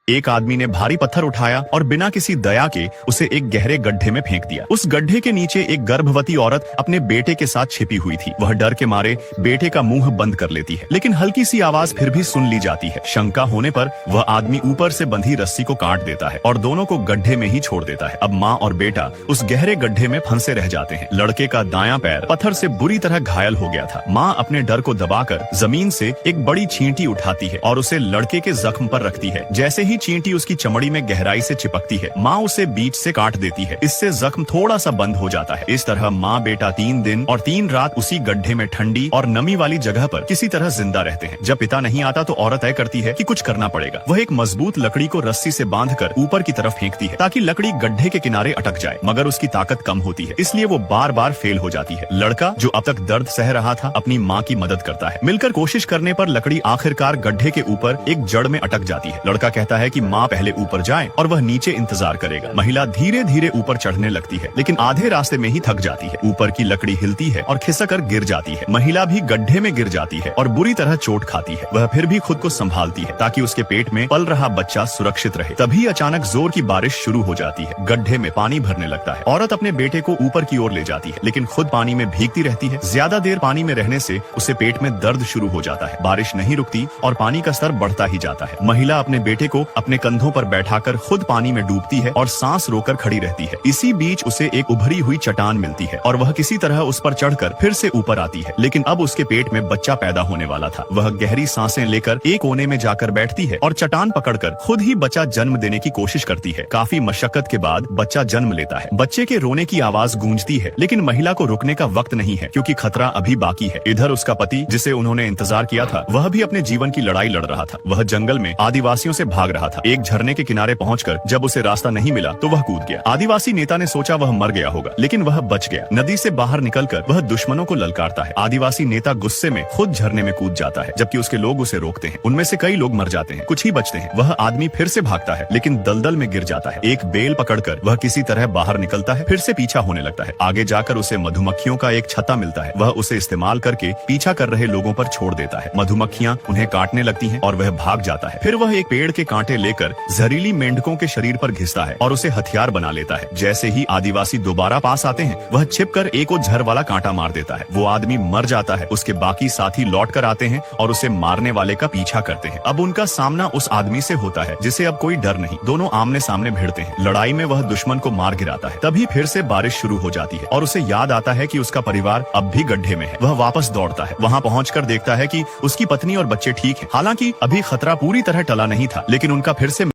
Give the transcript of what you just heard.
एक आदमी ने भारी पत्थर उठाया और बिना किसी दया के उसे एक गहरे गड्ढे में फेंक दिया। उस गड्ढे के नीचे एक गर्भवती औरत अपने बेटे के साथ छिपी हुई थी। वह डर के मारे बेटे का मुंह बंद कर लेती है, लेकिन हल्की सी आवाज फिर भी सुन ली जाती है। शंका होने पर वह आदमी ऊपर से बंधी रस्सी को काट देता है और दोनों को गड्ढे में ही छोड़ देता है। अब माँ और बेटा उस गहरे गड्ढे में फंसे रह जाते हैं। लड़के का दायां पैर पत्थर से बुरी तरह घायल हो गया था। माँ अपने डर को दबाकर जमीन से एक बड़ी चींटी उठाती है और उसे लड़के के जख्म पर रखती है। जैसे ही चींटी उसकी चमड़ी में गहराई से चिपकती है, माँ उसे बीच से काट देती है। इससे जख्म थोड़ा सा बंद हो जाता है। इस तरह माँ बेटा 3 दिन और 3 रात उसी गड्ढे में ठंडी और नमी वाली जगह पर किसी तरह जिंदा रहते हैं। जब पिता नहीं आता तो औरत तय करती है कि कुछ करना पड़ेगा। वह एक मजबूत लकड़ी को रस्सी से बांधकर ऊपर की तरफ फेंकती है ताकि लकड़ी गड्ढे के किनारे अटक जाए, मगर उसकी ताकत कम होती है, इसलिए वो बार बार फेल हो जाती है। लड़का जो अब तक दर्द सह रहा था, अपनी माँ की मदद करता है। मिलकर कोशिश करने पर लकड़ी आखिरकार गड्ढे के ऊपर एक जड़ में अटक जाती है। लड़का कहता है कि माँ पहले ऊपर जाए और वह नीचे इंतजार करेगा। महिला धीरे धीरे ऊपर चढ़ने लगती है, लेकिन आधे रास्ते में ही थक जाती है। ऊपर की लकड़ी हिलती है और खिसकर गिर जाती है। महिला भी गड्ढे में गिर जाती है और बुरी तरह चोट खाती है। वह फिर भी खुद को संभालती है ताकि उसके पेट में पल रहा बच्चा सुरक्षित रहे। तभी अचानक जोर की बारिश शुरू हो जाती है। गड्ढे में पानी भरने लगता है। औरत अपने बेटे को ऊपर की ओर ले जाती है, लेकिन खुद पानी में भीगती रहती है। ज्यादा देर पानी में रहने से उसे पेट में दर्द शुरू हो जाता है। बारिश नहीं रुकती और पानी का स्तर बढ़ता ही जाता है। महिला अपने बेटे को अपने कंधों पर बैठाकर खुद पानी में डूबती है और सांस रोकर खड़ी रहती है। इसी बीच उसे एक उभरी हुई चट्टान मिलती है और वह किसी तरह उस पर चढ़कर फिर से ऊपर आती है, लेकिन अब उसके पेट में बच्चा पैदा होने वाला था। वह गहरी सांसें लेकर एक कोने में जाकर बैठती है और चट्टान पकड़कर खुद ही बच्चा जन्म देने की कोशिश करती है। काफी मशक्कत के बाद बच्चा जन्म लेता है। बच्चे के रोने की आवाज गूंजती है, लेकिन महिला को रुकने का वक्त नहीं है क्योंकि खतरा अभी बाकी है। इधर उसका पति, जिसे उन्होंने इंतजार किया था, वह भी अपने जीवन की लड़ाई लड़ रहा था। वह जंगल में आदिवासियों से भाग रहा था। एक झरने के किनारे पहुंचकर जब उसे रास्ता नहीं मिला तो वह कूद गया। आदिवासी नेता ने सोचा वह मर गया होगा, लेकिन वह बच गया। नदी से बाहर निकलकर वह दुश्मनों को ललकारता है। आदिवासी नेता गुस्से में खुद झरने में कूद जाता है, जबकि उसके लोग उसे रोकते हैं। उनमें से कई लोग मर जाते हैं, कुछ ही बचते हैं। वह आदमी फिर से भागता है, लेकिन दलदल में गिर जाता है। एक बेल पकड़कर वह किसी तरह बाहर निकलता है। फिर से पीछा होने लगता है। आगे जाकर उसे मधुमक्खियों का एक छत्ता मिलता है। वह उसे इस्तेमाल करके पीछा कर रहे लोगों पर छोड़ देता है। मधुमक्खियां उन्हें काटने लगती हैं और वह भाग जाता है। फिर वह एक पेड़ के कांटे लेकर जहरीली मेंढकों के शरीर पर घिसता है और उसे हथियार बना लेता है। जैसे ही आदिवासी दोबारा पास आते हैं, वह छिपकर एक और झर वाला कांटा मार देता है। वो आदमी मर जाता है। उसके बाकी साथी लौट कर आते हैं और उसे मारने वाले का पीछा करते हैं। अब उनका सामना उस आदमी से होता है जिसे अब कोई डर नहीं। दोनों आमने सामने भिड़ते हैं। लड़ाई में वह दुश्मन को मार गिराता है। तभी फिर से बारिश शुरू हो जाती है और उसे याद आता है कि उसका परिवार अब भी गड्ढे में है। वह वापस दौड़ता है। वहाँ पहुंचकर देखता है कि उसकी पत्नी और बच्चे ठीक हैं। हालांकि अभी खतरा पूरी तरह टला नहीं था, लेकिन उनका फिर से